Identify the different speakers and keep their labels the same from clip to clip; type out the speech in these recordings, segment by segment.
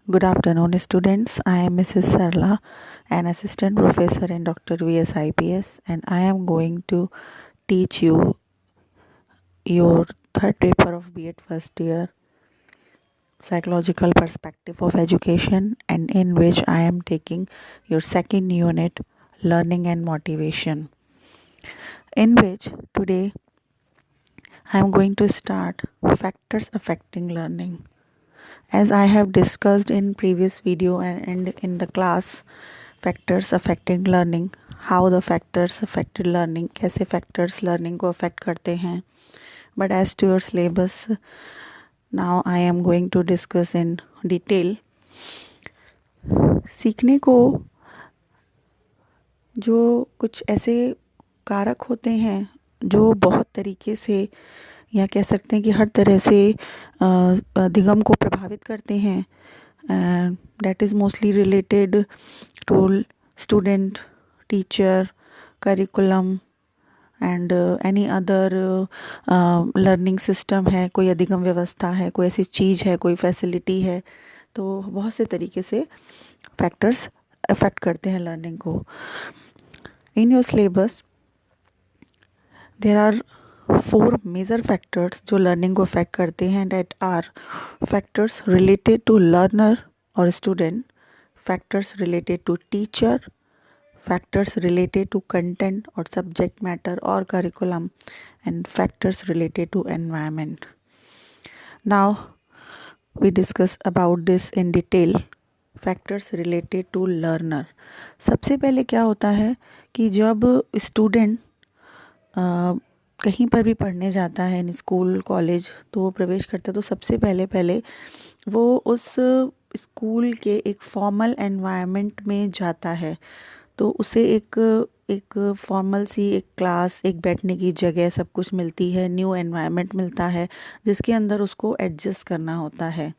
Speaker 1: Good afternoon, students. I am Mrs. Sarla, an assistant professor in Dr. VS IPS, and I am going to teach you your third paper of B.Ed first year, Psychological Perspective of Education, and in which I am taking your second unit, Learning and Motivation, in which today I am going to start factors affecting learning. As I have discussed in previous video and in the class, factors affecting learning, how the factors affected learning, कैसे factors learning को affect करते हैं. But as to your syllabus, now I am going to discuss in detail. सीखने को जो कुछ ऐसे कारक होते हैं जो बहुत तरीके से या कह सकते हैं कि हर तरह से अधिगम को प्रभावित करते हैं, and that is mostly related to student, teacher, curriculum and any other learning system है, कोई अधिगम व्यवस्था है, कोई ऐसी चीज़ है, कोई फैसिलिटी है. तो बहुत से तरीके से फैक्टर्स अफेक्ट करते हैं लर्निंग को. In your syllabus there are 4 major factors जो लर्निंग को अफेक्ट करते हैं. That are factors related to learner or student, factors related to teacher, factors related to content or subject matter or curriculum, and factors related to environment. Now we discuss about this in detail. Factors related to learner. सबसे पहले क्या होता है कि जब student कहीं पर भी पढ़ने जाता है, इन स्कूल कॉलेज, तो वो प्रवेश करता है, तो सबसे पहले वो उस स्कूल के एक फॉर्मल एनवायरनमेंट में जाता है. तो उसे एक फॉर्मल सी एक क्लास, एक बैठने की जगह, सब कुछ मिलती है, न्यू एनवायरनमेंट मिलता है जिसके अंदर उसको एडजस्ट करना होता है.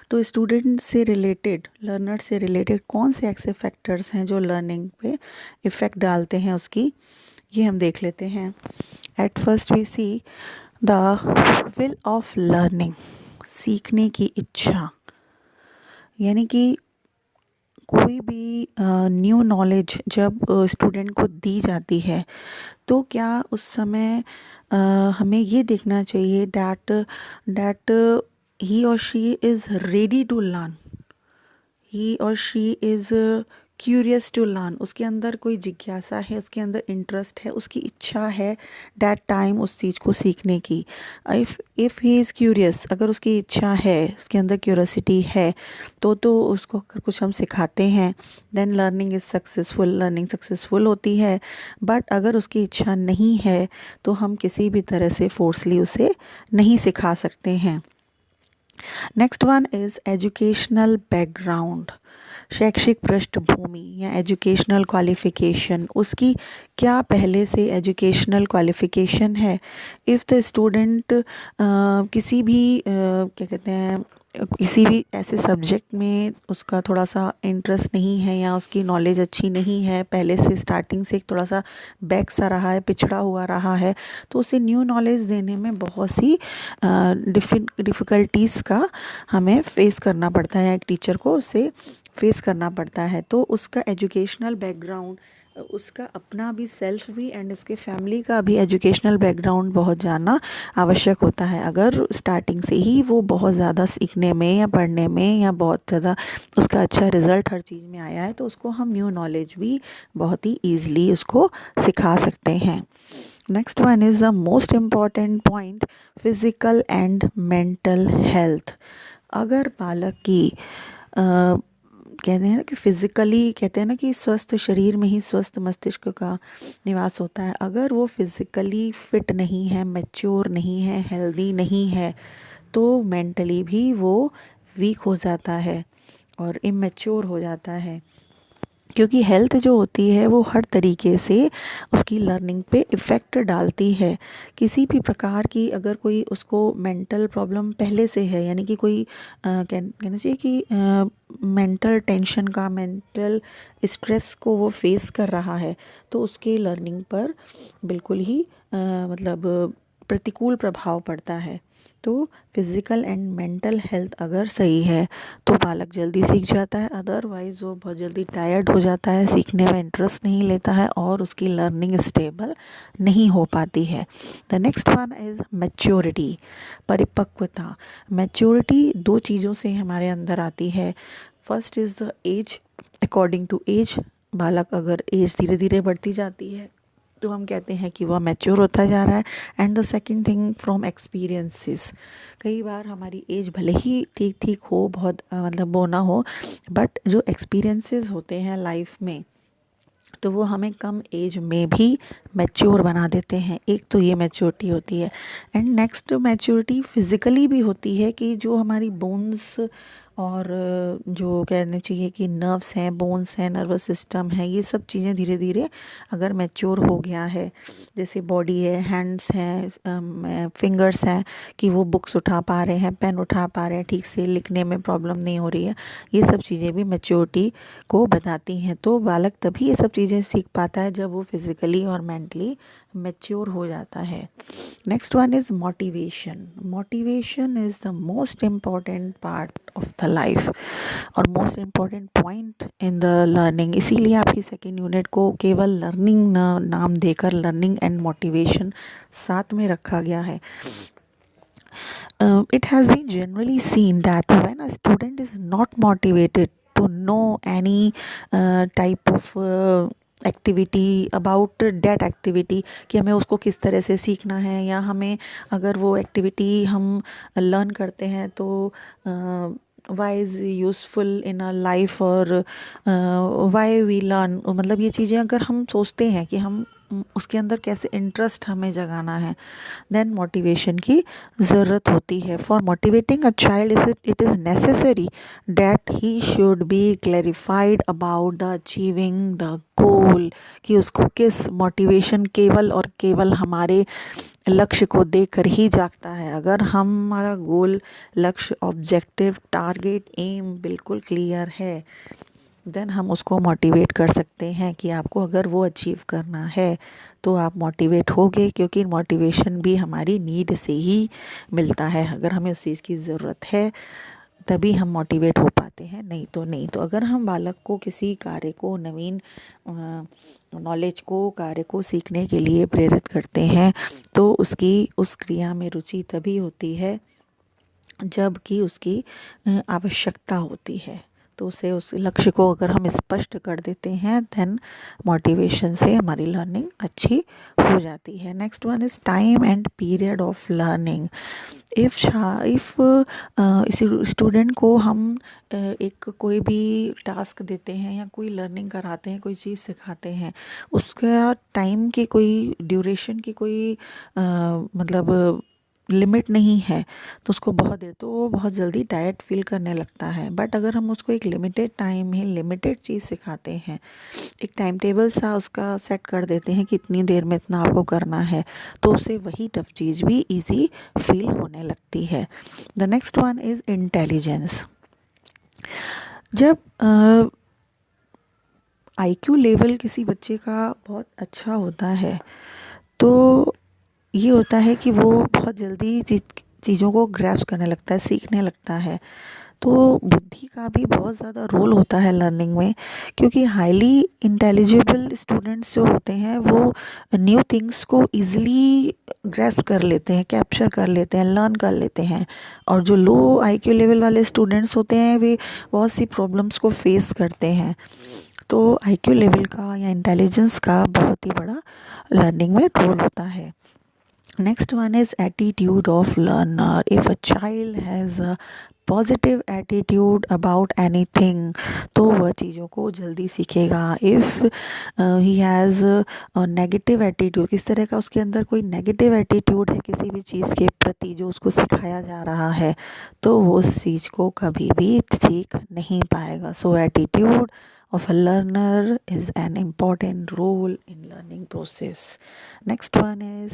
Speaker 1: तो स्टूडेंट से रिलेटेड, लर्नर से रिलेटेड कौन से ऐसे फैक्टर्स हैं जो लर्निंग पे इफ़ेक्ट डालते हैं उसकी, ये हम देख लेते हैं. At first we see the will of learning, सीखने की इच्छा. यानी कि कोई भी न्यू नॉलेज जब स्टूडेंट को दी जाती है तो क्या उस समय हमें ये देखना चाहिए that he or she is ready to learn, he or she is curious to learn. उसके अंदर कोई जिज्ञासा है, उसके अंदर इंटरेस्ट है, उसकी इच्छा है डैट टाइम उस चीज़ को सीखने की. इफ़ ही इज़ क्यूरियस, अगर उसकी इच्छा है, उसके अंदर क्यूरियोसिटी है, तो उसको अगर कुछ हम सिखाते हैं, then learning is successful, learning successful होती है. बट अगर उसकी इच्छा नहीं है तो हम किसी भी तरह से फोर्सली उसे नहीं सिखा सकते हैं. Next one is educational background, शैक्षिक पृष्ठभूमि या एजुकेशनल क्वालिफ़िकेशन. उसकी क्या पहले से एजुकेशनल क्वालिफ़िकेशन है. इफ़ द स्टूडेंट किसी भी क्या कहते हैं, किसी भी ऐसे सब्जेक्ट में उसका थोड़ा सा इंटरेस्ट नहीं है या उसकी नॉलेज अच्छी नहीं है, पहले से स्टार्टिंग से थोड़ा सा बैक सा रहा है, पिछड़ा हुआ रहा है, तो उसे न्यू नॉलेज देने में बहुत सी डिफ़िकल्टीज़ का हमें फेस करना पड़ता है, एक टीचर को उसे फेस करना पड़ता है. तो उसका एजुकेशनल बैकग्राउंड, उसका अपना भी सेल्फ भी एंड उसके फैमिली का भी एजुकेशनल बैकग्राउंड बहुत जानना आवश्यक होता है. अगर स्टार्टिंग से ही वो बहुत ज़्यादा सीखने में या पढ़ने में या बहुत ज़्यादा उसका अच्छा रिज़ल्ट हर चीज़ में आया है, तो उसको हम न्यू नॉलेज भी बहुत ही ईज़िली उसको सिखा सकते हैं. Next one is the most important point, physical and mental health. अगर बालक की कहते हैं ना कि फिज़िकली, कहते हैं ना कि स्वस्थ शरीर में ही स्वस्थ मस्तिष्क का निवास होता है. अगर वो फिज़िकली फिट नहीं है, मैच्योर नहीं है, हेल्दी नहीं है, तो मेंटली भी वो वीक हो जाता है और इमैच्योर हो जाता है. क्योंकि हेल्थ जो होती है वो हर तरीके से उसकी लर्निंग पे इफ़ेक्ट डालती है. किसी भी प्रकार की अगर कोई उसको मेंटल प्रॉब्लम पहले से है, यानी कि कोई कहना चाहिए कि मेंटल टेंशन का, मेंटल स्ट्रेस को वो फेस कर रहा है, तो उसके लर्निंग पर बिल्कुल ही मतलब प्रतिकूल प्रभाव पड़ता है. तो फिज़िकल एंड मेंटल हेल्थ अगर सही है तो बालक जल्दी सीख जाता है, अदरवाइज़ वो बहुत जल्दी टायर्ड हो जाता है, सीखने में इंटरेस्ट नहीं लेता है और उसकी लर्निंग स्टेबल नहीं हो पाती है। The next one is maturity, परिपक्वता। मैच्योरिटी दो चीज़ों से हमारे अंदर आती है। First is the age, according to age. बालक अगर एज धीरे धीरे बढ़ती जाती है तो हम कहते हैं कि वह मैच्योर होता जा रहा है। And the second thing from experiences. कई बार हमारी एज भले ही ठीक ठीक हो, बहुत मतलब वो ना हो, बट जो एक्सपीरियंसेस होते हैं लाइफ में तो वो हमें कम एज में भी मैच्योर बना देते हैं। एक तो ये मैच्योरिटी होती है। एंड नेक्स्ट मैच्योरिटी फिज़िकली भी होती है कि जो हमारी बोन्स और जो कहने चाहिए कि नर्व्स हैं, बोन्स हैं, नर्वस सिस्टम है, ये सब चीज़ें धीरे धीरे अगर मैच्योर हो गया है, जैसे बॉडी है, हैंड्स हैं, फिंगर्स हैं, कि वो बुक्स उठा पा रहे हैं, पेन उठा पा रहे हैं, ठीक से लिखने में प्रॉब्लम नहीं हो रही है, ये सब चीज़ें भी मैच्योरिटी को बताती हैं। तो बालक तभी ये सब चीज़ें सीख पाता है जब वो फिज़िकली और मेंटली मैच्योर हो जाता है। Next one is motivation. Motivation is the most important part of the life और most important point in the learning. इसीलिए आपकी सेकेंड यूनिट को केवल लर्निंग नाम देकर लर्निंग एंड मोटिवेशन साथ में रखा गया है। It has been generally seen that when a student is not motivated to know any type of activity about that activity, कि हमें उसको किस तरह से सीखना है, या हमें अगर वो एक्टिविटी हम लर्न करते हैं तो why is useful in our life, और वाई वी लर्न, मतलब ये चीज़ें अगर हम सोचते हैं कि हम उसके अंदर कैसे इंटरेस्ट हमें जगाना है, देन मोटिवेशन की ज़रूरत होती है। For motivating a child it is necessary that he should be clarified about the achieving the goal, कि उसको किस मोटिवेशन केवल और केवल हमारे लक्ष्य को देखकर ही जागता है। अगर हमारा गोल, लक्ष्य, ऑब्जेक्टिव, टारगेट, एम बिल्कुल क्लियर है, देन हम उसको मोटिवेट कर सकते हैं कि आपको अगर वो अचीव करना है तो आप मोटिवेट होगे, क्योंकि मोटिवेशन भी हमारी नीड से ही मिलता है। अगर हमें उस चीज़ की ज़रूरत है तभी हम मोटिवेट हो पाते हैं, नहीं तो नहीं। तो अगर हम बालक को किसी कार्य को, नवीन नॉलेज को, कार्य को सीखने के लिए प्रेरित करते हैं तो उसकी उस क्रिया में रुचि तभी होती है जबकि उसकी आवश्यकता होती है। तो उसे उस लक्ष्य को अगर हम स्पष्ट कर देते हैं देन मोटिवेशन से हमारी लर्निंग अच्छी हो जाती है। Next one is time and period of learning. If student को हम एक कोई भी टास्क देते हैं या कोई लर्निंग कराते हैं, कोई चीज़ सिखाते हैं, उसका टाइम की कोई ड्यूरेशन की कोई मतलब लिमिट नहीं है, तो उसको बहुत देर, तो वो बहुत जल्दी टायर्ड फील करने लगता है। बट अगर हम उसको एक लिमिटेड टाइम में लिमिटेड चीज़ सिखाते हैं, एक टाइम टेबल सा उसका सेट कर देते हैं कि इतनी देर में इतना आपको करना है, तो उसे वही टफ चीज़ भी इजी फील होने लगती है। The next one is intelligence. जब आईक्यू लेवल किसी बच्चे का बहुत अच्छा होता है तो ये होता है कि वो बहुत जल्दी चीज़ों को ग्रैस्प करने लगता है, सीखने लगता है। तो बुद्धि का भी बहुत ज़्यादा रोल होता है लर्निंग में, क्योंकि हाईली इंटेलिजिबल स्टूडेंट्स जो होते हैं वो न्यू थिंग्स को इजीली ग्रैस्प कर लेते हैं, कैप्चर कर लेते हैं, लर्न कर लेते हैं। और जो लो आईक्यू लेवल वाले स्टूडेंट्स होते हैं वे बहुत सी प्रॉब्लम्स को फेस करते हैं। तो आईक्यू लेवल का या इंटेलिजेंस का बहुत ही बड़ा लर्निंग में रोल होता है। Next one is attitude of learner. If a child has a positive attitude about anything तो वह चीज़ों को जल्दी सीखेगा। If he has negative attitude, किस तरह का उसके अंदर कोई नेगेटिव एटीट्यूड है किसी भी चीज़ के प्रति जो उसको सिखाया जा रहा है, तो वो उस चीज़ को कभी भी सीख नहीं पाएगा। सो attitude of a learner is an important role in learning process. Next one is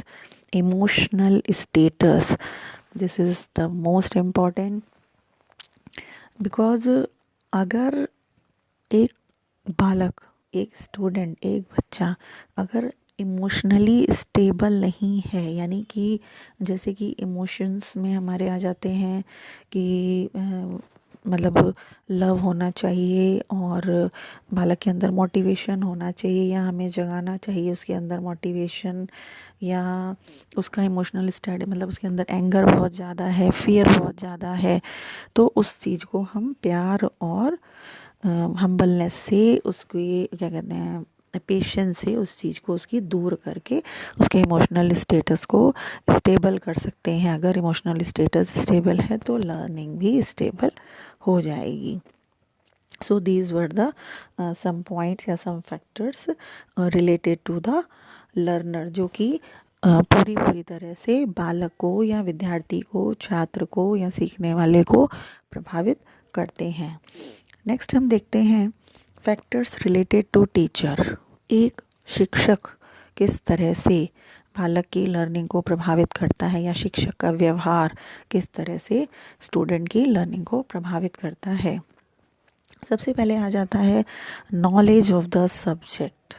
Speaker 1: emotional status. This is the most important because अगर एक बालक, एक स्टूडेंट, एक बच्चा अगर इमोशनली स्टेबल नहीं है, यानी कि जैसे कि इमोशंस में हमारे आ जाते हैं कि मतलब लव होना चाहिए और बालक के अंदर मोटिवेशन होना चाहिए, या हमें जगाना चाहिए उसके अंदर मोटिवेशन, या उसका इमोशनल स्टेट मतलब उसके अंदर एंगर बहुत ज़्यादा है, फियर बहुत ज़्यादा है, तो उस चीज़ को हम प्यार और हम्बलनेस से उसकी क्या कहते हैं पेशेंस से उस चीज़ को उसकी दूर करके उसके इमोशनल स्टेटस को स्टेबल कर सकते हैं। अगर इमोशनल स्टेटस स्टेबल है तो लर्निंग भी स्टेबल हो जाएगी। So these were the some points या some factors related to the learner, जो कि पूरी तरह से बालक को या विद्यार्थी को, छात्र को या सीखने वाले को प्रभावित करते हैं। नेक्स्ट हम देखते हैं फैक्टर्स रिलेटेड टू टीचर। एक शिक्षक किस तरह से बालक की लर्निंग को प्रभावित करता है, या शिक्षक का व्यवहार किस तरह से स्टूडेंट की लर्निंग को प्रभावित करता है। सबसे पहले आ जाता है नॉलेज ऑफ द सब्जेक्ट।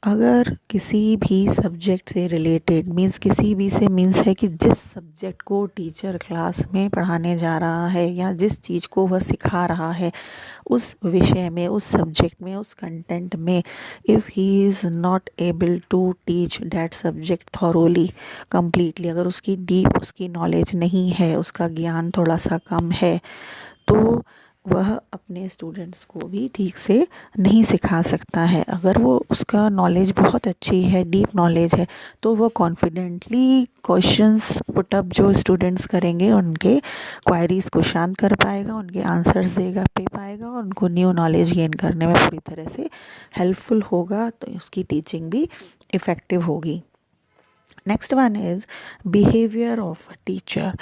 Speaker 1: अगर किसी भी सब्जेक्ट से रिलेटेड मीन्स किसी भी से मीन्स है कि जिस सब्जेक्ट को टीचर क्लास में पढ़ाने जा रहा है या जिस चीज़ को वह सिखा रहा है, उस विषय में, उस सब्जेक्ट में, उस कंटेंट में, if he is not able to teach that subject thoroughly completely, अगर उसकी डीप उसकी नॉलेज नहीं है, उसका ज्ञान थोड़ा सा कम है, तो वह अपने स्टूडेंट्स को भी ठीक से नहीं सिखा सकता है। अगर वो उसका नॉलेज बहुत अच्छी है, डीप नॉलेज है, तो वो कॉन्फिडेंटली क्वेश्चंस पुटअप जो स्टूडेंट्स करेंगे उनके क्वायरीज़ को शांत कर पाएगा, उनके आंसर्स दे पाएगा और उनको न्यू नॉलेज गेन करने में पूरी तरह से हेल्पफुल होगा, तो उसकी टीचिंग भी इफ़ेक्टिव होगी। Next one is behaviour of teacher.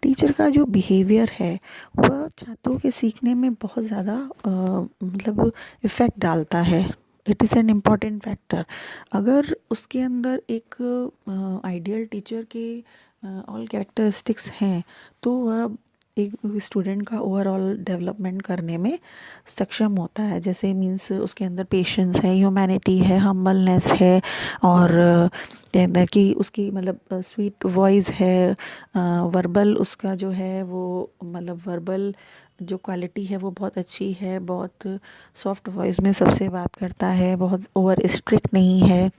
Speaker 1: Teacher का जो बिहेवियर है वह छात्रों के सीखने में बहुत ज़्यादा मतलब इफ़ेक्ट डालता है। It is an important factor. अगर उसके अंदर एक आइडियल टीचर के ऑल कैरेक्टरिस्टिक्स हैं, तो वह एक स्टूडेंट का ओवरऑल डेवलपमेंट करने में सक्षम होता है। जैसे मीन्स उसके अंदर पेशेंस है, ह्यूमैनिटी है, हम्बलनेस है, और कहते हैं कि उसकी मतलब स्वीट वॉइस है, वर्बल उसका जो है वो मतलब वर्बल जो क्वालिटी है वो बहुत अच्छी है, बहुत सॉफ्ट वॉइस में सबसे बात करता है, बहुत ओवर स्ट्रिक्ट नहीं है,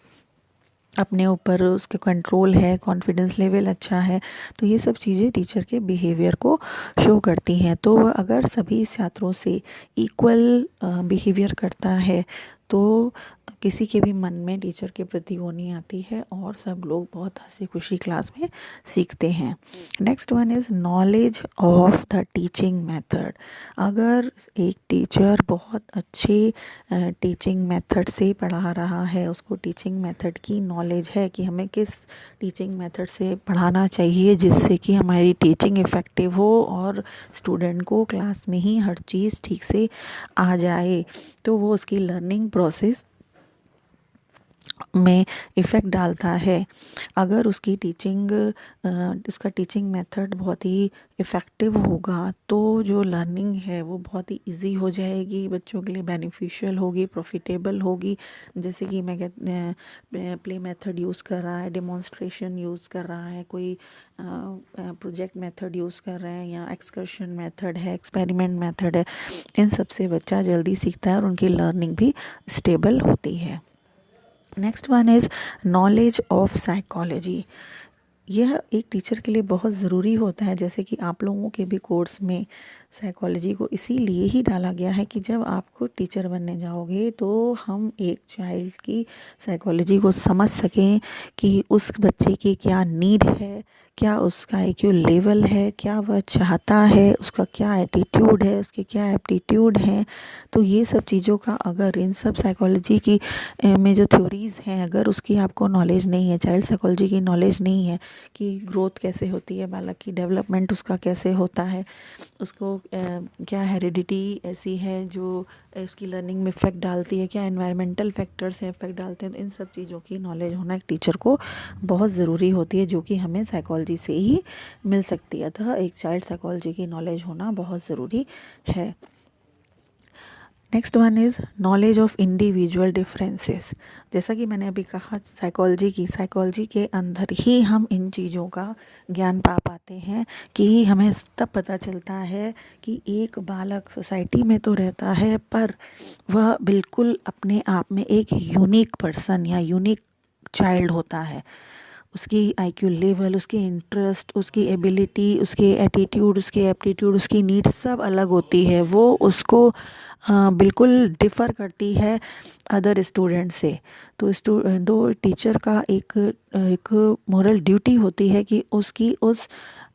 Speaker 1: अपने ऊपर उसके कंट्रोल है, कॉन्फिडेंस लेवल अच्छा है। तो ये सब चीज़ें टीचर के बिहेवियर को शो करती हैं। तो वह अगर सभी छात्रों से इक्वल बिहेवियर करता है, तो किसी के भी मन में टीचर के प्रति वो नहीं आती है और सब लोग बहुत हंसी खुशी क्लास में सीखते हैं। Next one is knowledge of the teaching method. अगर एक टीचर बहुत अच्छे टीचिंग मेथड से पढ़ा रहा है, उसको टीचिंग मेथड की नॉलेज है कि हमें किस टीचिंग मेथड से पढ़ाना चाहिए जिससे कि हमारी टीचिंग इफ़ेक्टिव हो और स्टूडेंट को क्लास में ही हर चीज़ ठीक से आ जाए, तो वो उसकी लर्निंग प्रोसेस में इफ़ेक्ट डालता है। अगर उसकी उसका टीचिंग मेथड बहुत ही इफ़ेक्टिव होगा, तो जो लर्निंग है वो बहुत ही इजी हो जाएगी, बच्चों के लिए बेनिफिशियल होगी, प्रॉफिटेबल होगी। जैसे कि मैं प्ले मेथड यूज़ कर रहा है, डेमोन्स्ट्रेशन यूज़ कर रहा है, कोई प्रोजेक्ट मेथड यूज़ कर रहे हैं, या एक्सकर्शन मेथड है, एक्सपेरिमेंट मेथड है, इन सब से बच्चा जल्दी सीखता है और उनकी लर्निंग भी स्टेबल होती है। Next one is knowledge of psychology. यह एक टीचर के लिए बहुत ज़रूरी होता है। जैसे कि आप लोगों के भी कोर्स में साइकोलॉजी को इसीलिए ही डाला गया है कि जब आपको टीचर बनने जाओगे तो हम एक चाइल्ड की साइकोलॉजी को समझ सकें कि उस बच्चे की क्या नीड है, क्या उसका IQ लेवल है, क्या वह चाहता है, उसका क्या एटीट्यूड है, उसके क्या एप्टीट्यूड हैं। तो ये सब चीज़ों का अगर इन सब साइकोलॉजी की में जो थ्योरीज़ हैं, अगर उसकी आपको नॉलेज नहीं है, चाइल्ड साइकोलॉजी की नॉलेज नहीं है कि ग्रोथ कैसे होती है, बालक की डेवलपमेंट उसका कैसे होता है, उसको क्या हेरिडिटी ऐसी है जो उसकी लर्निंग में इफ़ेक्ट डालती है, क्या एनवायरमेंटल फैक्टर्स हैं इफ़ेक्ट डालते हैं, तो इन सब चीज़ों की नॉलेज होना एक टीचर को बहुत ज़रूरी होती है, जो कि हमें साइकोलॉजी से ही मिल सकती है। अतः एक चाइल्ड साइकोलॉजी की नॉलेज होना बहुत ज़रूरी है। Next one is knowledge of individual differences. जैसा कि मैंने अभी कहा साइकोलॉजी के अंदर ही हम इन चीज़ों का ज्ञान पा पाते हैं कि हमें तब पता चलता है कि एक बालक सोसाइटी में तो रहता है पर वह बिल्कुल अपने आप में एक यूनिक पर्सन या यूनिक चाइल्ड होता है। उसकी आईक्यू लेवल, उसके इंटरेस्ट, उसकी एबिलिटी, उसके एटीट्यूड, उसके एप्टीट्यूड, उसकी नीड सब अलग होती है। वो उसको बिल्कुल डिफ़र करती है अदर स्टूडेंट से। तो दो टीचर का एक मोरल ड्यूटी होती है कि उसकी उस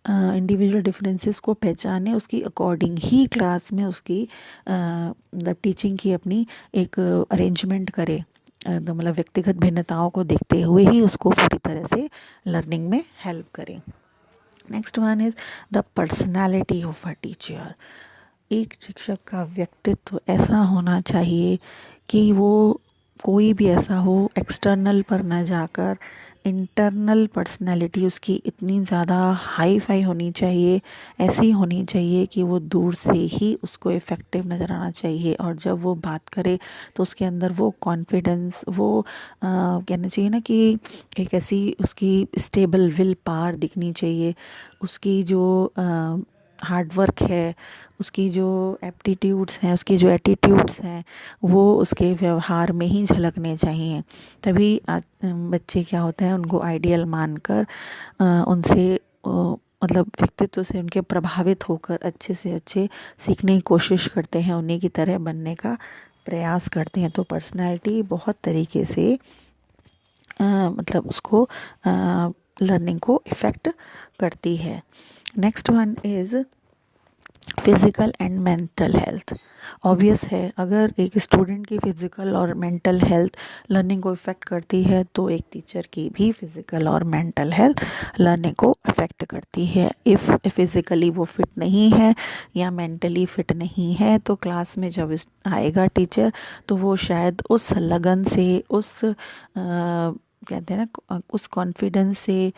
Speaker 1: इंडिविजुअल डिफरेंसेस को पहचाने, उसकी अकॉर्डिंग ही क्लास में उसकी मतलब टीचिंग की अपनी एक अरेंजमेंट करे। तो मतलब व्यक्तिगत भिन्नताओं को देखते हुए ही उसको पूरी तरह से लर्निंग में हेल्प करें। Next one is the personality of a teacher. एक शिक्षक का व्यक्तित्व ऐसा होना चाहिए कि वो कोई भी ऐसा हो एक्सटर्नल पर न जाकर इंटरनल पर्सनैलिटी उसकी इतनी ज़्यादा हाई फाई होनी चाहिए, ऐसी होनी चाहिए कि वो दूर से ही उसको इफ़ेक्टिव नज़र आना चाहिए। और जब वो बात करे तो उसके अंदर वो कॉन्फिडेंस, वो कहना चाहिए ना कि एक ऐसी उसकी स्टेबल विल पावर दिखनी चाहिए। उसकी जो हार्ड वर्क है, उसकी जो एप्टीट्यूड्स हैं, उसकी जो एटीट्यूड्स हैं, वो उसके व्यवहार में ही झलकने चाहिए। तभी बच्चे क्या होता है उनको आइडियल मानकर उनसे मतलब व्यक्तित्व से उनके प्रभावित होकर अच्छे से अच्छे सीखने की कोशिश करते हैं, उन्हीं की तरह बनने का प्रयास करते हैं। तो पर्सनैलिटी बहुत तरीके से मतलब उसको लर्निंग को इफ़ेक्ट करती है। Next one is physical and mental health. Obvious है अगर एक स्टूडेंट की फ़िज़िकल और मेंटल हेल्थ लर्निंग को इफ़ेक्ट करती है तो एक टीचर की भी फ़िज़िकल और मेंटल हेल्थ लर्निंग को इफ़ेक्ट करती है। इफ़ फिज़िकली वो फिट नहीं है या मेंटली फिट नहीं है तो क्लास में जब आएगा टीचर तो वो शायद उस लगन से, उस कहते हैं ना उस कॉन्फिडेंस से,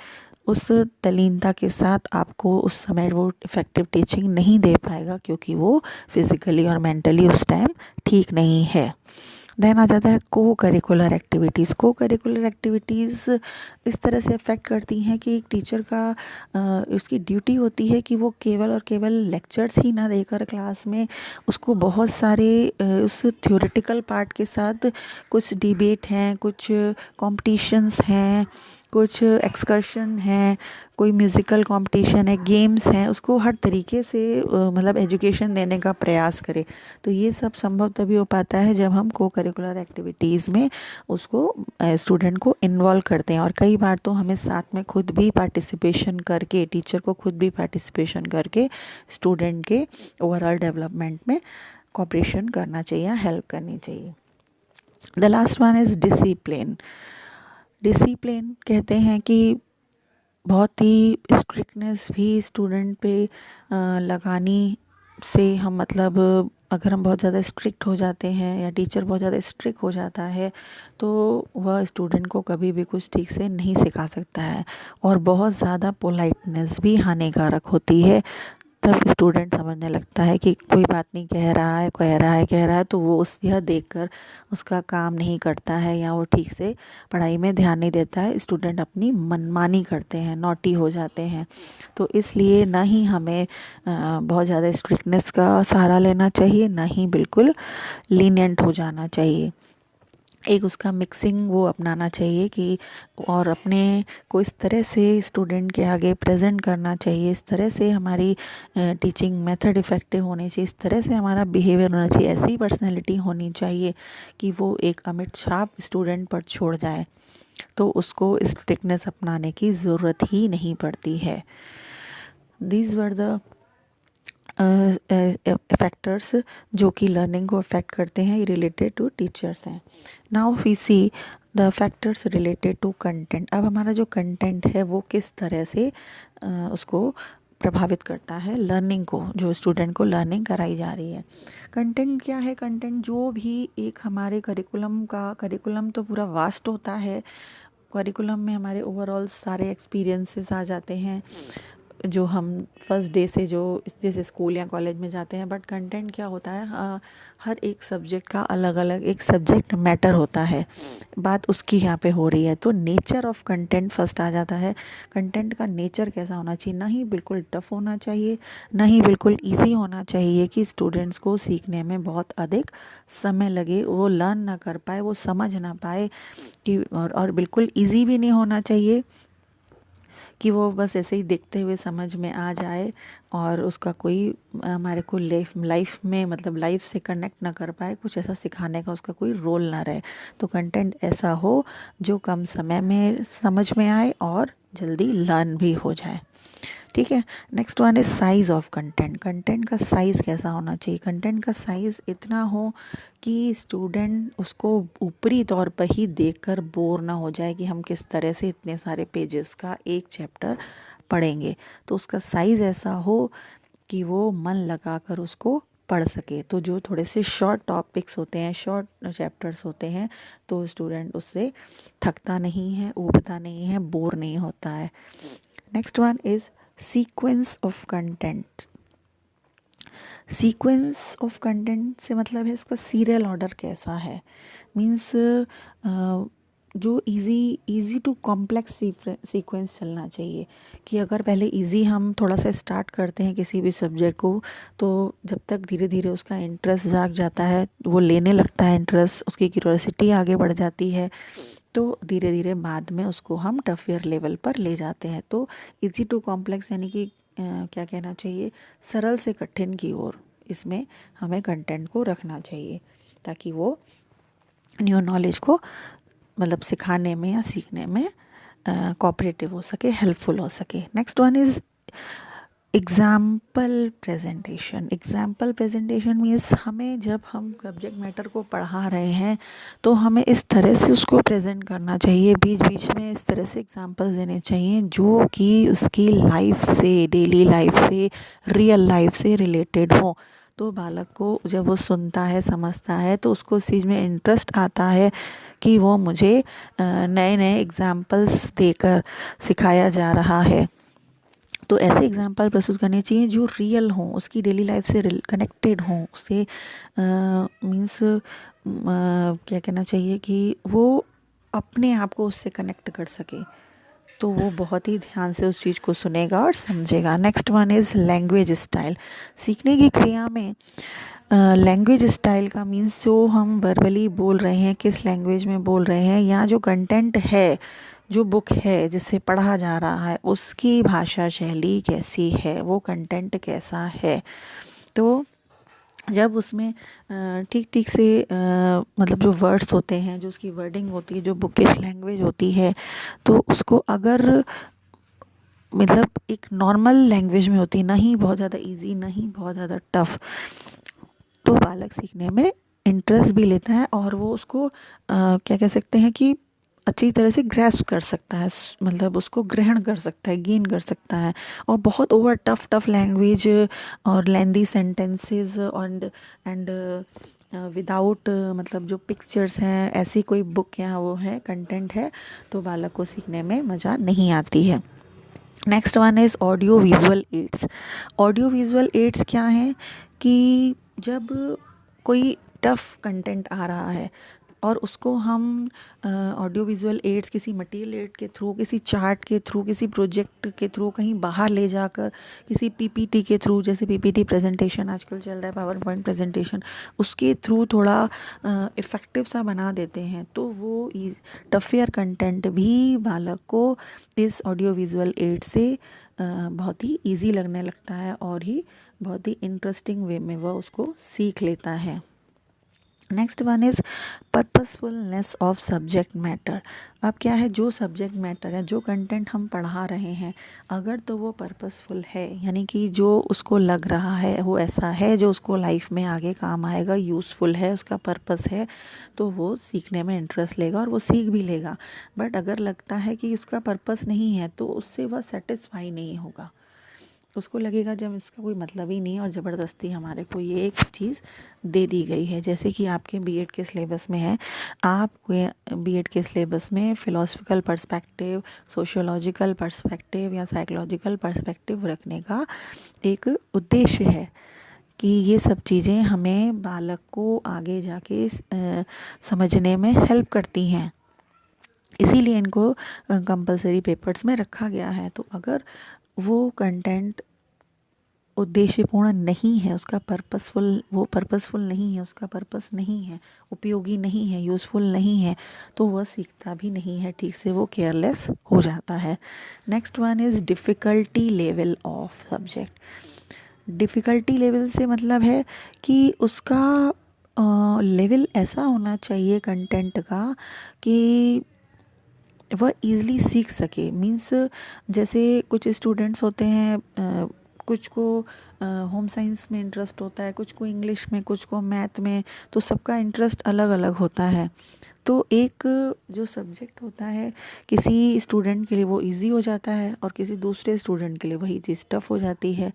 Speaker 1: उस तल्लीनता के साथ आपको उस समय वो इफ़ेक्टिव टीचिंग नहीं दे पाएगा क्योंकि वो फिज़िकली और मेंटली उस टाइम ठीक नहीं है। देन आ जाता है को करिकुलर एक्टिविटीज़। को करिकुलर एक्टिविटीज़ इस तरह से अफेक्ट करती हैं कि एक टीचर का उसकी ड्यूटी होती है कि वो केवल और केवल लेक्चर्स ही ना देकर क्लास में उसको बहुत सारे उस थ्योरेटिकल पार्ट के साथ कुछ डिबेट हैं, कुछ कॉम्पिटिशन्स हैं, कुछ एक्सकर्शन हैं, कोई म्यूज़िकल कंपटीशन है, गेम्स हैं, उसको हर तरीके से मतलब एजुकेशन देने का प्रयास करें। तो ये सब संभव तभी हो पाता है जब हम को करिकुलर एक्टिविटीज़ में उसको स्टूडेंट को इन्वॉल्व करते हैं। और कई बार तो हमें साथ में खुद भी पार्टिसिपेशन करके, टीचर को खुद भी पार्टिसिपेशन करके स्टूडेंट के ओवरऑल डेवलपमेंट में कोऑपरेशन करना चाहिए, हेल्प करनी चाहिए। The last one is discipline. Discipline कहते हैं कि बहुत ही स्ट्रिक्टनेस भी स्टूडेंट पे लगानी से हम मतलब अगर हम बहुत ज़्यादा स्ट्रिक्ट हो जाते हैं या टीचर बहुत ज़्यादा स्ट्रिक्ट हो जाता है तो वह स्टूडेंट को कभी भी कुछ ठीक से नहीं सिखा सकता है। और बहुत ज़्यादा पोलाइटनेस भी हानिकारक होती है। तब स्टूडेंट समझने लगता है कि कोई बात नहीं, कह रहा है तो वो उस यह देखकर उसका काम नहीं करता है या वो ठीक से पढ़ाई में ध्यान नहीं देता है। स्टूडेंट अपनी मनमानी करते हैं, नॉटी हो जाते हैं। तो इसलिए ना ही हमें बहुत ज़्यादा स्ट्रिक्टनेस का सहारा लेना चाहिए, ना ही बिल्कुल लीनियंट हो जाना चाहिए। एक उसका मिक्सिंग वो अपनाना चाहिए कि और अपने को इस तरह से स्टूडेंट के आगे प्रेजेंट करना चाहिए, इस तरह से हमारी टीचिंग मेथड इफ़ेक्टिव होनी चाहिए, इस तरह से हमारा बिहेवियर होना चाहिए, ऐसी पर्सनैलिटी होनी चाहिए कि वो एक अमिट छाप स्टूडेंट पर छोड़ जाए, तो उसको स्ट्रिक्टनेस अपनाने की ज़रूरत ही नहीं पड़ती है। दीज वर द फैक्टर्स जो कि लर्निंग को अफेक्ट करते हैं, ये रिलेटेड टू टीचर्स हैं। Now we see the factors related to content. अब हमारा जो कंटेंट है वो किस तरह से उसको प्रभावित करता है लर्निंग को, जो स्टूडेंट को लर्निंग कराई जा रही है। कंटेंट क्या है? कंटेंट जो भी एक हमारे करिकुलम तो पूरा वास्ट होता है। करिकुलम में हमारे ओवरऑल सारे एक्सपीरियंसेस आ जाते हैं, जो हम फर्स्ट डे से जो जैसे स्कूल या कॉलेज में जाते हैं, बट कंटेंट क्या होता है, हर एक सब्जेक्ट का अलग अलग एक सब्जेक्ट मैटर होता है, बात उसकी यहाँ पे हो रही है। तो नेचर ऑफ कंटेंट फर्स्ट आ जाता है। कंटेंट का नेचर कैसा होना चाहिए, ना ही बिल्कुल टफ होना चाहिए, ना ही बिल्कुल इजी होना चाहिए कि स्टूडेंट्स को सीखने में बहुत अधिक समय लगे, वो लर्न ना कर पाए, वो समझ ना पाए कि, और बिल्कुल इजी भी नहीं होना चाहिए कि वो बस ऐसे ही देखते हुए समझ में आ जाए और उसका कोई हमारे को लाइफ में मतलब लाइफ से कनेक्ट ना कर पाए, कुछ ऐसा सिखाने का उसका कोई रोल ना रहे। तो कंटेंट ऐसा हो जो कम समय में समझ में आए और जल्दी लर्न भी हो जाए। ठीक है। Next one is size of content. Content का साइज़ कैसा होना चाहिए, कंटेंट का साइज़ इतना हो कि स्टूडेंट उसको ऊपरी तौर पर ही देखकर बोर ना हो जाए कि हम किस तरह से इतने सारे पेजेस का एक चैप्टर पढ़ेंगे। तो उसका साइज़ ऐसा हो कि वो मन लगाकर उसको पढ़ सके। तो जो थोड़े से शॉर्ट टॉपिक्स होते हैं, शॉर्ट चैप्टर्स होते हैं, तो स्टूडेंट उससे थकता नहीं है, ऊबता नहीं है, बोर नहीं होता है। Next one is sequence of content. Sequence of content से मतलब है इसका सीरियल ऑर्डर कैसा है, मीन्स जो इजी टू कॉम्प्लेक्स सीक्वेंस चलना चाहिए कि अगर पहले इजी हम थोड़ा सा स्टार्ट करते हैं किसी भी सब्जेक्ट को, तो जब तक धीरे धीरे उसका इंटरेस्ट जाग जाता है, वो लेने लगता है इंटरेस्ट, उसकी क्यूरियोसिटी आगे बढ़ जाती है, तो धीरे धीरे बाद में उसको हम टफियर लेवल पर ले जाते हैं। तो इजी टू कॉम्प्लेक्स यानी कि क्या कहना चाहिए, सरल से कठिन की ओर इसमें हमें कंटेंट को रखना चाहिए ताकि वो न्यू नॉलेज को मतलब सिखाने में या सीखने में कोऑपरेटिव हो सके, हेल्पफुल हो सके। Next one is example presentation. Example presentation means हमें जब हम सब्जेक्ट मैटर को पढ़ा रहे हैं तो हमें इस तरह से उसको प्रेजेंट करना चाहिए, बीच बीच में इस तरह से एग्जाम्पल्स देने चाहिए जो कि उसकी लाइफ से, डेली लाइफ से, रियल लाइफ से रिलेटेड हो। तो बालक को जब वो सुनता है, समझता है, तो उसको उस चीज़ में इंटरेस्ट आता है कि वो मुझे नए नए एग्जाम्पल्स देकर सिखाया जा रहा है। तो ऐसे एग्जाम्पल प्रस्तुत करने चाहिए जो रियल हों, उसकी डेली लाइफ से कनेक्टेड हों, उससे मीन्स क्या कहना चाहिए कि वो अपने आप को उससे कनेक्ट कर सके, तो वो बहुत ही ध्यान से उस चीज़ को सुनेगा और समझेगा। Next one is language style. सीखने की क्रिया में लैंग्वेज स्टाइल का मीन्स जो हम वर्बली बोल रहे हैं, किस लैंग्वेज में बोल रहे हैं, या जो कंटेंट है, जो बुक है जिससे पढ़ा जा रहा है, उसकी भाषा शैली कैसी है, वो कंटेंट कैसा है। तो जब उसमें ठीक ठीक से मतलब जो वर्ड्स होते हैं, जो उसकी वर्डिंग होती है, जो बुकिश लैंग्वेज होती है, तो उसको अगर मतलब एक नॉर्मल लैंग्वेज में होती, नहीं बहुत ज़्यादा इजी, नहीं बहुत ज़्यादा टफ, तो बालक सीखने में इंटरेस्ट भी लेता है और वो उसको क्या कह सकते हैं कि अच्छी तरह से ग्रैस्प कर सकता है, मतलब उसको ग्रहण कर सकता है, गेन कर सकता है। और बहुत ओवर टफ लैंग्वेज और लेंदी सेंटेंसेस एंड विदाउट मतलब जो पिक्चर्स हैं, ऐसी कोई बुक या वो है कंटेंट है, तो बालक को सीखने में मज़ा नहीं आती है। Next one is audio visual aids. Audio visual aids क्या हैं कि जब कोई टफ कंटेंट आ रहा है और उसको हम ऑडियो विजुअल एड्स किसी मटेरियल एड के थ्रू, किसी चार्ट के थ्रू, किसी प्रोजेक्ट के थ्रू कहीं बाहर ले जाकर, किसी पीपीटी के थ्रू, जैसे पीपीटी प्रेजेंटेशन आजकल चल रहा है, पावर पॉइंट प्रेजेंटेशन, उसके थ्रू थोड़ा इफ़ेक्टिव सा बना देते हैं, तो वो टफियर कंटेंट भी बालक को इस ऑडियो विजुअल एड से बहुत ही ईजी लगने लगता है और ही बहुत ही इंटरेस्टिंग वे में वह उसको सीख लेता है। Next one is purposefulness of subject matter. अब क्या है, जो सब्जेक्ट मैटर है, जो कंटेंट हम पढ़ा रहे हैं, अगर तो वो पर्पसफुल है, यानी कि जो उसको लग रहा है वो ऐसा है जो उसको लाइफ में आगे काम आएगा, यूज़फुल है, उसका पर्पस है, तो वो सीखने में इंटरेस्ट लेगा और वो सीख भी लेगा। बट अगर लगता है कि उसका पर्पस नहीं है, तो उससे वह सेटिस्फाई नहीं होगा। उसको लगेगा जब इसका कोई मतलब ही नहीं है और ज़बरदस्ती हमारे को ये एक चीज़ दे दी गई है। जैसे कि आपके बीएड के सिलेबस में है, आप बीएड के सिलेबस में फ़िलोसफिकल पर्सपेक्टिव, सोशियोलॉजिकल पर्सपेक्टिव या साइकोलॉजिकल पर्सपेक्टिव रखने का एक उद्देश्य है कि ये सब चीज़ें हमें बालक को आगे जाके समझने में हेल्प करती हैं, इसीलिए इनको कंपलसरी पेपर्स में रखा गया है। तो अगर वो कंटेंट उद्देश्यपूर्ण नहीं है, उसका पर्पसफुल नहीं है, उसका पर्पस नहीं है, उपयोगी नहीं है, यूज़फुल नहीं है, तो वह सीखता भी नहीं है ठीक से, वो केयरलेस हो जाता है। Next one is difficulty level of subject. Difficulty level से मतलब है कि उसका लेवल ऐसा होना चाहिए कंटेंट का कि वह ईज़िली सीख सके। मीन्स जैसे कुछ स्टूडेंट्स होते हैं, कुछ को होम साइंस में इंटरेस्ट होता है, कुछ को इंग्लिश में, कुछ को मैथ में, तो सबका इंटरेस्ट अलग अलग होता है। तो एक जो सब्जेक्ट होता है किसी स्टूडेंट के लिए वो इजी हो जाता है और किसी दूसरे स्टूडेंट के लिए वही चीज़ टफ हो जाती है।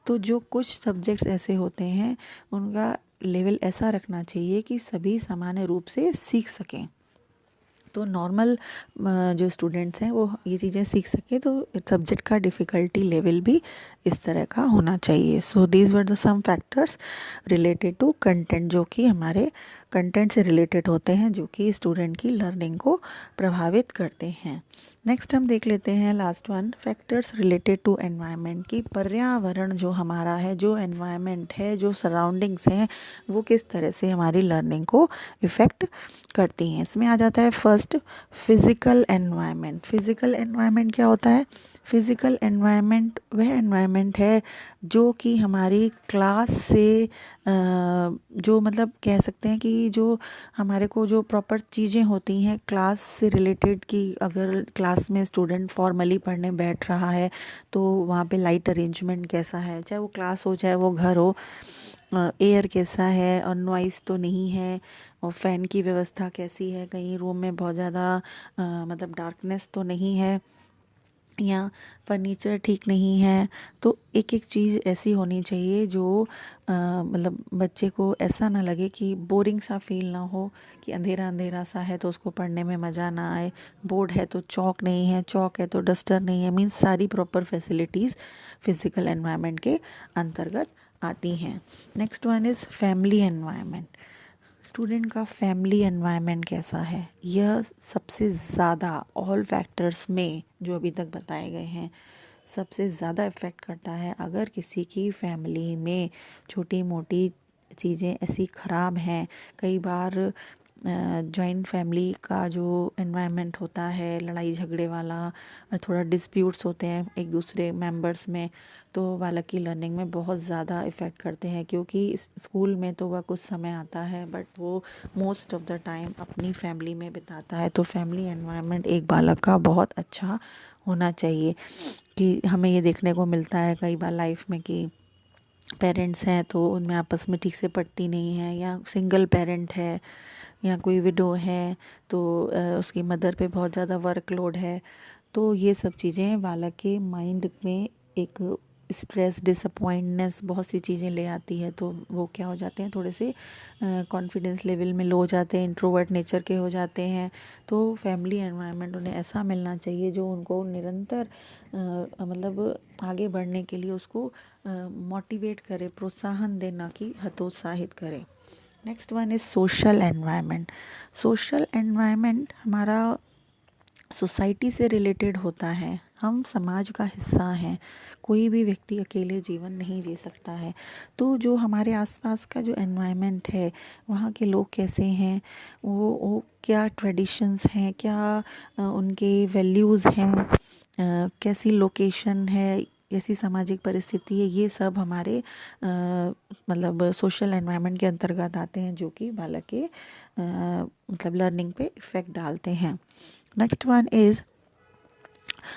Speaker 1: तो जो कुछ सब्जेक्ट्स ऐसे होते हैं उनका लेवल ऐसा रखना चाहिए कि सभी सामान्य रूप से सीख सकें। तो नॉर्मल जो स्टूडेंट्स हैं वो ये चीज़ें सीख सके, तो सब्जेक्ट का डिफ़िकल्टी लेवल भी इस तरह का होना चाहिए। So these were the some factors related to content, जो कि हमारे कंटेंट से रिलेटेड होते हैं, जो कि स्टूडेंट की लर्निंग को प्रभावित करते हैं। नेक्स्ट हम देख लेते हैं last one, factors related to environment, की पर्यावरण जो हमारा है, जो एनवायरनमेंट है, जो सराउंडिंग्स हैं, वो किस तरह से हमारी लर्निंग को इफ़ेक्ट करती हैं। इसमें आ जाता है first physical environment. Physical environment क्या होता है? फिज़िकल एनवायरनमेंट वह एनवायरनमेंट है जो कि हमारी क्लास से जो मतलब कह सकते हैं कि जो हमारे को जो प्रॉपर चीज़ें होती हैं क्लास से रिलेटेड, कि अगर क्लास में स्टूडेंट फॉर्मली पढ़ने बैठ रहा है तो वहाँ पे लाइट अरेंजमेंट कैसा है, चाहे वो क्लास हो चाहे वो घर हो, एयर कैसा है और नॉइस तो नहीं है, और फ़ैन की व्यवस्था कैसी है, कहीं रूम में बहुत ज़्यादा मतलब डार्कनेस तो नहीं है, या फर्नीचर ठीक नहीं है। तो एक एक चीज़ ऐसी होनी चाहिए जो मतलब बच्चे को ऐसा ना लगे कि बोरिंग सा फील ना हो, कि अंधेरा अंधेरा सा है तो उसको पढ़ने में मज़ा ना आए, बोर्ड है तो चौक नहीं है, चौक है तो डस्टर नहीं है। मीन्स सारी प्रॉपर फैसिलिटीज़ फिज़िकल एनवायरनमेंट के अंतर्गत आती हैं। Next one is family environment. Student का फैमिली एनवायरनमेंट कैसा है, यह सबसे ज़्यादा ऑल फैक्टर्स में जो अभी तक बताए गए हैं सबसे ज़्यादा इफ़ेक्ट करता है। अगर किसी की फैमिली में छोटी मोटी चीज़ें ऐसी ख़राब हैं, कई बार जॉइंट फैमिली का जो एनवायरनमेंट होता है लड़ाई झगड़े वाला, थोड़ा डिस्प्यूट्स होते हैं एक दूसरे मेंबर्स में, तो बालक की लर्निंग में बहुत ज़्यादा इफ़ेक्ट करते हैं। क्योंकि स्कूल में तो वह कुछ समय आता है बट वो मोस्ट ऑफ द टाइम अपनी फैमिली में बिताता है। तो फैमिली एनवायरनमेंट एक बालक का बहुत अच्छा होना चाहिए। कि हमें ये देखने को मिलता है कई बार लाइफ में कि पेरेंट्स हैं तो उनमें आपस में ठीक से पड़ती नहीं है, या सिंगल पेरेंट है या कोई विडो है तो उसकी मदर पे बहुत ज़्यादा वर्कलोड है। तो ये सब चीज़ें बालक के माइंड में एक स्ट्रेस, डिसअपॉइंटनेस, बहुत सी चीज़ें ले आती है। तो वो क्या हो जाते हैं, थोड़े से कॉन्फिडेंस लेवल में लो हो जाते हैं, इंट्रोवर्ट नेचर के हो जाते हैं। तो फैमिली एनवायरनमेंट उन्हें ऐसा मिलना चाहिए जो उनको निरंतर मतलब आगे बढ़ने के लिए उसको मोटिवेट करे, प्रोत्साहन दे, ना कि हतोत्साहित करे। Next one is social environment. Social environment हमारा सोसाइटी से रिलेटेड होता है, हम समाज का हिस्सा हैं, कोई भी व्यक्ति अकेले जीवन नहीं जी सकता है। तो जो हमारे आसपास का जो एनवायरनमेंट है, वहाँ के लोग कैसे हैं, वो क्या ट्रेडिशंस हैं, क्या उनके वैल्यूज़ हैं, कैसी लोकेशन है, कैसी सामाजिक परिस्थिति है, ये सब हमारे मतलब सोशल एनवायरनमेंट के अंतर्गत आते हैं, जो कि बालक के मतलब लर्निंग पे इफ़ेक्ट डालते हैं। Next one is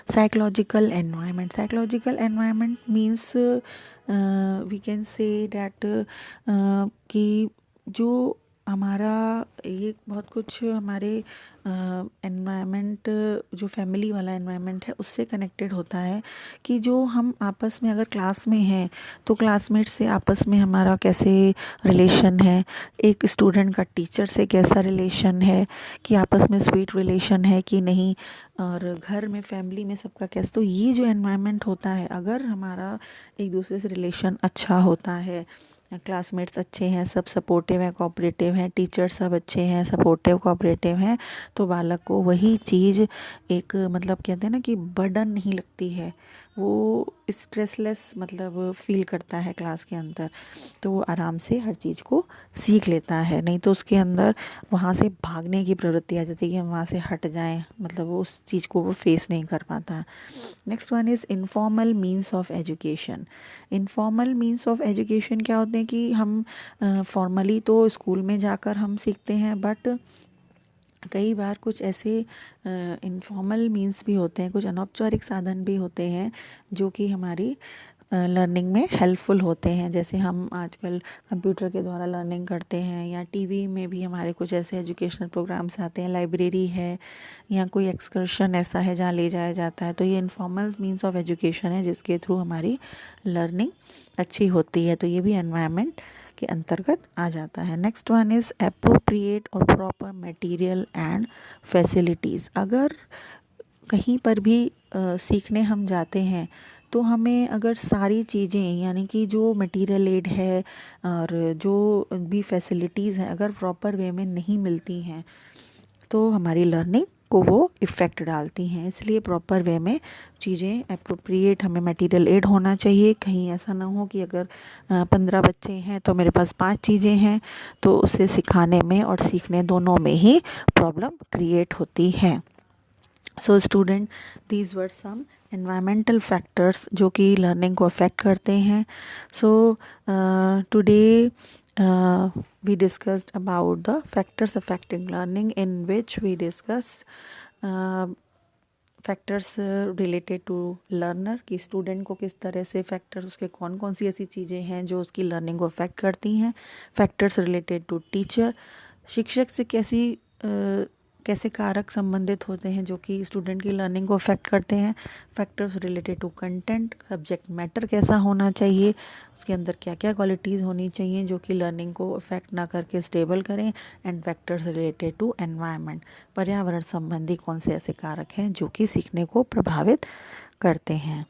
Speaker 1: psychological environment. Psychological environment means we can say that कि जो हमारा ये बहुत कुछ हमारे एनवायरनमेंट, जो फैमिली वाला एनवायरनमेंट है उससे कनेक्टेड होता है कि जो हम आपस में अगर क्लास में हैं तो क्लासमेट से आपस में हमारा कैसे रिलेशन है, एक स्टूडेंट का टीचर से कैसा रिलेशन है, कि आपस में स्वीट रिलेशन है कि नहीं, और घर में फैमिली में सबका कैसे। तो ये जो एनवायरनमेंट होता है, अगर हमारा एक दूसरे से रिलेशन अच्छा होता है, क्लासमेट्स अच्छे हैं, सब सपोर्टिव हैं, कोऑपरेटिव हैं, टीचर सब अच्छे हैं, सपोर्टिव कोऑपरेटिव हैं, तो बालक को वही चीज़ एक मतलब कहते हैं ना कि बर्डन नहीं लगती है, वो स्ट्रेसलेस मतलब फील करता है क्लास के अंदर, तो वो आराम से हर चीज़ को सीख लेता है। नहीं तो उसके अंदर वहाँ से भागने की प्रवृत्ति आ जाती है कि हम वहाँ से हट जाएं, मतलब वो उस चीज़ को वो फेस नहीं कर पाता। Next one is informal means of education. Informal means of education क्या होते हैं कि हम फॉर्मली तो स्कूल में जाकर हम सीखते हैं, बट कई बार कुछ ऐसे इनफॉर्मल मीन्स भी होते हैं, कुछ अनौपचारिक साधन भी होते हैं जो कि हमारी लर्निंग में हेल्पफुल होते हैं। जैसे हम आजकल कंप्यूटर के द्वारा लर्निंग करते हैं, या टीवी में भी हमारे कुछ ऐसे एजुकेशनल प्रोग्राम्स आते हैं, लाइब्रेरी है, या कोई एक्सकर्शन ऐसा है जहाँ ले जाया जाता है। तो ये इनफॉर्मल मीन्स ऑफ एजुकेशन है जिसके थ्रू हमारी लर्निंग अच्छी होती है, तो ये भी एनवायरनमेंट के अंतर्गत आ जाता है। नेक्स्ट वन इज़ एप्रोप्रिएट और प्रॉपर मटेरियल एंड फैसिलिटीज़। अगर कहीं पर भी सीखने हम जाते हैं तो हमें अगर सारी चीज़ें, यानी कि जो मटेरियल एड है और जो भी फैसिलिटीज़ हैं, अगर प्रॉपर वे में नहीं मिलती हैं तो हमारी लर्निंग को वो इफ़ेक्ट डालती हैं। इसलिए प्रॉपर वे में चीज़ें अप्रोप्रिएट, हमें मटेरियल एड होना चाहिए। कहीं ऐसा ना हो कि अगर 15 बच्चे हैं तो मेरे पास 5 चीज़ें हैं, तो उससे सिखाने में और सीखने दोनों में ही प्रॉब्लम क्रिएट होती है। So student, these were some environmental factors जो कि लर्निंग को अफेक्ट करते हैं। So today we discussed about the factors affecting learning, in which we discussed factors related to learner, कि स्टूडेंट को किस तरह से फैक्टर्स, उसके कौन कौन सी ऐसी चीज़ें हैं जो उसकी लर्निंग को अफेक्ट करती हैं। फैक्टर्स रिलेटेड टू टीचर, शिक्षक से कैसे कारक संबंधित होते हैं जो कि स्टूडेंट की लर्निंग को अफेक्ट करते हैं। Factors related to content, subject matter कैसा होना चाहिए, उसके अंदर क्या क्या क्वालिटीज़ होनी चाहिए जो कि लर्निंग को अफेक्ट ना करके स्टेबल करें। And factors related to environment, पर्यावरण संबंधी कौन से ऐसे कारक हैं जो कि सीखने को प्रभावित करते हैं।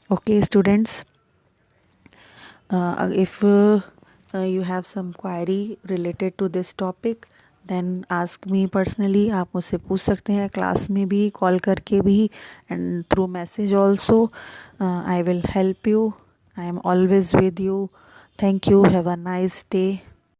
Speaker 1: Okay students, if you have some query related to this topic, then ask me personally. आप मुझसे पूछ सकते हैं क्लास में भी, कॉल करके भी, and through message also. I will help you. I am always with you. Thank you. Have a nice day.